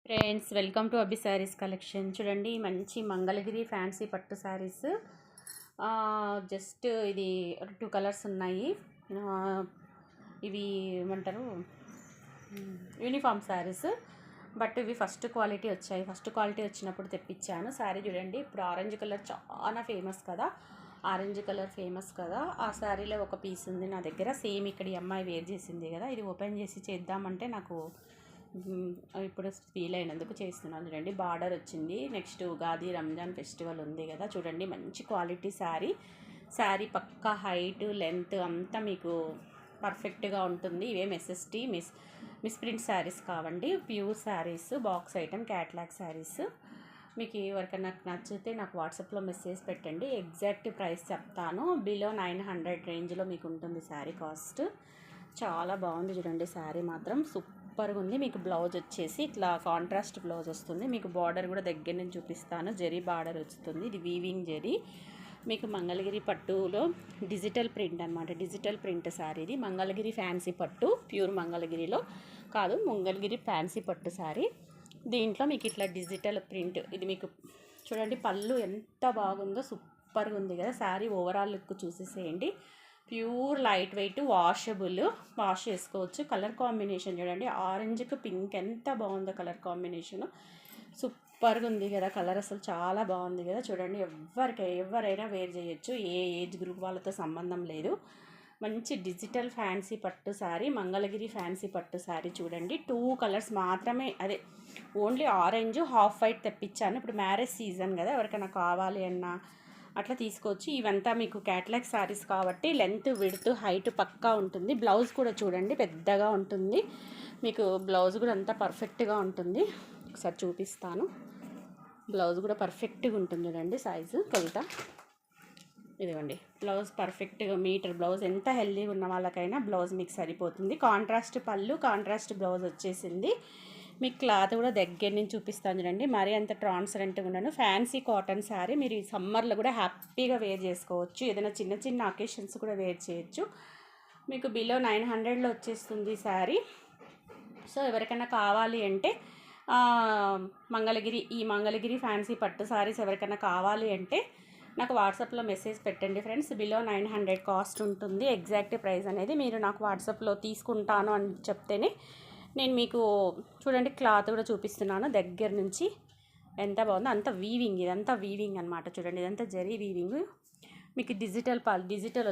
Friends welcome to అబ్బి saris collection. చూడండి మంచి మంగళగిరి ఫ్యాన్సీ పట్టు శారీస్. జస్ట్ ఇది 2 కలర్స్ ఉన్నాయి. ఇవి ఏమంటారు, యూనిఫామ్ శారీస్. బట్ ఇవి ఫస్ట్ క్వాలిటీ వచ్చాయి. ఫస్ట్ క్వాలిటీ వచ్చినప్పుడు తెప్పించాను. శారీ చూడండి, ఇప్పుడు ఆరెంజ్ కలర్ చాలా ఫేమస్ కదా, ఆరెంజ్ కలర్ ఫేమస్ కదా. ఆ శారీలో ఒక పీస్ ఉంది నా దగ్గర. సేమ్ ఇక్కడ ఈ అమ్మాయి వేర్ చేసింది కదా, ఇది ఓపెన్ చేసి చేద్దామంటే నాకు ఇప్పుడు ఫీల్ అయినందుకు చేస్తున్నాను. చూడండి, బార్డర్ వచ్చింది. నెక్స్ట్ ఉగాది రంజాన్ ఫెస్టివల్ ఉంది కదా, చూడండి మంచి క్వాలిటీ శారీ. శారీ పక్కా హైట్ లెంత్ అంతా మీకు పర్ఫెక్ట్గా ఉంటుంది. ఇవేం ఎస్ఎస్టీ మిస్ప్రింట్ శారీస్ కావండి, pure saris, box item catalogue saris. మీకు ఎవరికైనా నచ్చితే నాకు వాట్సాప్లో మెసేజ్ పెట్టండి, ఎగ్జాక్ట్ ప్రైస్ చెప్తాను. బిలో 900 రేంజ్లో మీకు ఉంటుంది శారీ కాస్ట్. చాలా బాగుంది చూడండి, శారీ మాత్రం సూపర్గా ఉంది. మీకు బ్లౌజ్ వచ్చేసి ఇట్లా కాంట్రాస్ట్ బ్లౌజ్ వస్తుంది. మీకు బార్డర్ కూడా దగ్గర నుంచి చూపిస్తాను, జరీ బార్డర్ వస్తుంది. ఇది వీవింగ్ జరీ. మీకు మంగళగిరి పట్టులో డిజిటల్ ప్రింట్ అనమాట, డిజిటల్ ప్రింట్ శారీ. ఇది మంగళగిరి ఫ్యాన్సీ పట్టు, ప్యూర్ మంగళగిరిలో కాదు, మంగళగిరి ఫ్యాన్సీ పట్టు శారీ. దీంట్లో మీకు ఇట్లా డిజిటల్ ప్రింట్. ఇది మీకు చూడండి, పళ్ళు ఎంత బాగుందో, సూపర్గా ఉంది కదా. శారీ ఓవరాల్ లుక్ చూసేసేయండి. Pure light weight, washable, wash చేసుకోవచ్చు. కలర్ కాంబినేషన్ చూడండి, ఆరెంజ్కి పింక్ ఎంత బాగుందో కలర్ కాంబినేషను. సూపర్గా ఉంది కదా కలర్, అసలు చాలా బాగుంది కదా. చూడండి, ఎవరైనా వేర్ చేయొచ్చు, ఏ ఏజ్ గ్రూప్ వాళ్ళతో సంబంధం లేదు. మంచి డిజిటల్ ఫ్యాన్సీ పట్టు శారీ, మంగళగిరి ఫ్యాన్సీ పట్టు శారీ. చూడండి 2 కలర్స్ మాత్రమే, అదే ఓన్లీ ఆరెంజ్ హాఫ్ వైట్ తెప్పించాను. ఇప్పుడు మ్యారేజ్ సీజన్ కదా, ఎవరికైనా కావాలి అన్నా అట్లా తీసుకోవచ్చు. ఇవంతా మీకు క్యాట్లాగ్ శారీస్ కాబట్టి లెంత్ విడ్త్ హైట్ పక్కా ఉంటుంది. బ్లౌజ్ కూడా చూడండి పెద్దగా ఉంటుంది. మీకు బ్లౌజ్ కూడా అంతా పర్ఫెక్ట్గా ఉంటుంది. ఒకసారి చూపిస్తాను. బ్లౌజ్ కూడా పర్ఫెక్ట్గా ఉంటుంది చూడండి, సైజు కొలత. ఇదిగోండి, బ్లౌజ్ పర్ఫెక్ట్గా మీటర్ బ్లౌజ్. ఎంత హెల్దీగా ఉన్న వాళ్ళకైనా బ్లౌజ్ మీకు సరిపోతుంది. కాంట్రాస్ట్ పళ్ళు, కాంట్రాస్ట్ బ్లౌజ్ వచ్చేసింది. మీకు క్లాత్ కూడా దగ్గర నుంచి చూపిస్తాను చూడండి, మరీ అంత ట్రాన్స్పరెంట్గా ఉండను. Fancy cotton sari. మీరు ఈ సమ్మర్లో కూడా హ్యాపీగా వేర్ చేసుకోవచ్చు, ఏదైనా చిన్న చిన్న అకేషన్స్ కూడా వేర్ చేయొచ్చు. మీకు బిలో 900లో వచ్చేస్తుంది శారీ. సో ఎవరికైనా కావాలి అంటే మంగళగిరి ఫ్యాన్సీ పట్టు శారీస్ ఎవరికైనా కావాలి అంటే నాకు వాట్సాప్లో మెసేజ్ పెట్టండి ఫ్రెండ్స్. బిలో 900 కాస్ట్ ఉంటుంది. ఎగ్జాక్ట్ ప్రైస్ అనేది మీరు నాకు వాట్సాప్లో తీసుకుంటాను అని చెప్తేనే నేను మీకు చూడండి క్లాత్ కూడా చూపిస్తున్నాను దగ్గర నుంచి. ఎంత బాగుందో, అంత వీవింగ్, ఇదంతా వీవింగ్ అనమాట. చూడండి, ఇదంతా జరీ వీవింగ్. మీకు డిజిటల్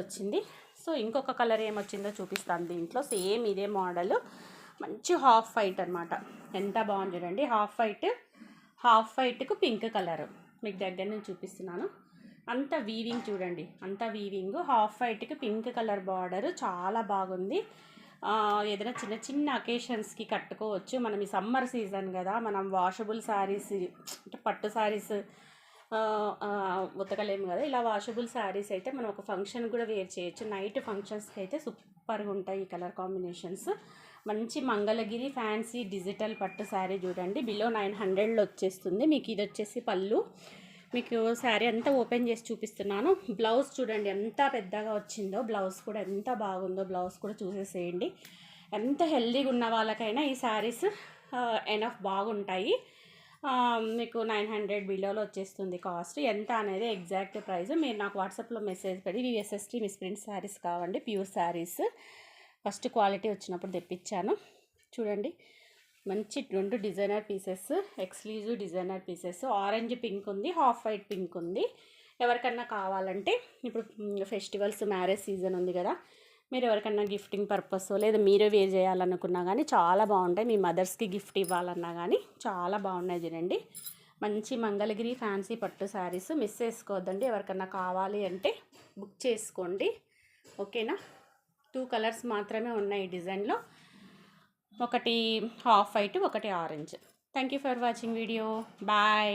వచ్చింది. సో ఇంకొక కలర్ ఏమొచ్చిందో చూపిస్తాను దీంట్లో. సేమ్ ఇదే మోడల్, మంచి హాఫ్ వైట్ అనమాట. ఎంత బాగుంది చూడండి, హాఫ్ వైట్కు పింక్ కలర్. మీకు దగ్గర నుంచి చూపిస్తున్నాను. అంత వీవింగ్ చూడండి, అంత వీవింగ్. హాఫ్ వైట్కి పింక్ కలర్ బార్డర్, చాలా బాగుంది. ఏదైనా చిన్న చిన్న అకేషన్స్కి కట్టుకోవచ్చు. మనం ఈ సమ్మర్ సీజన్ కదా, మనం వాషబుల్ శారీస్ అంటే పట్టు శారీస్ ఉతకలేము కదా, ఇలా వాషబుల్ శారీస్ అయితే మనం ఒక ఫంక్షన్ కూడా వేర్ చేయొచ్చు. నైట్ ఫంక్షన్స్కి అయితే సూపర్గా ఉంటాయి ఈ కలర్ కాంబినేషన్స్. మంచి మంగళగిరి ఫ్యాన్సీ డిజిటల్ పట్టు శారీ చూడండి, బిలో 900లో వచ్చేస్తుంది. మీకు ఇది వచ్చేసి పళ్ళు. మీకు శారీ అంతా ఓపెన్ చేసి చూపిస్తున్నాను. బ్లౌజ్ చూడండి ఎంత పెద్దగా వచ్చిందో, బ్లౌజ్ కూడా ఎంత బాగుందో, బ్లౌజ్ కూడా చూసేసేయండి. ఎంత హెల్దీగా ఉన్న వాళ్ళకైనా ఈ శారీస్ ఎనఫ్ బాగుంటాయి. మీకు 900 బిలోలో వచ్చేస్తుంది కాస్ట్. ఎంత అనేది ఎగ్జాక్ట్ ప్రైస్ మీరు నాకు వాట్సాప్లో మెసేజ్ పెట్టి. ఇవి ఎస్ఎస్టీ మిస్ప్రింట్ శారీస్ కావండి, ప్యూర్ శారీస్. ఫస్ట్ క్వాలిటీ వచ్చినప్పుడు తెప్పించాను. చూడండి, మంచి 2 designer pieces, exclusive designer pieces. Orange pink ఉంది, హాఫ్ వైట్ పింక్ ఉంది. ఎవరికన్నా కావాలంటే ఇప్పుడు ఫెస్టివల్స్ మ్యారేజ్ సీజన్ ఉంది కదా, మీరు ఎవరికన్నా గిఫ్టింగ్ పర్పస్ లేదా మీరే వేర్ చేయాలనుకున్నా కానీ చాలా బాగుంటాయి. మీ మదర్స్కి గిఫ్ట్ ఇవ్వాలన్నా కానీ చాలా బాగున్నాయి చూడండి. మంచి మంగళగిరి ఫ్యాన్సీ పట్టు శారీస్ మిస్ చేసుకోవద్దండి. ఎవరికన్నా కావాలి అంటే బుక్ చేసుకోండి, ఓకేనా. 2 కలర్స్ మాత్రమే ఉన్నాయి ఈ డిజైన్లో, ఒకటి హాఫ్ వైట్, ఒకటి orange. Thank you for watching video. Bye.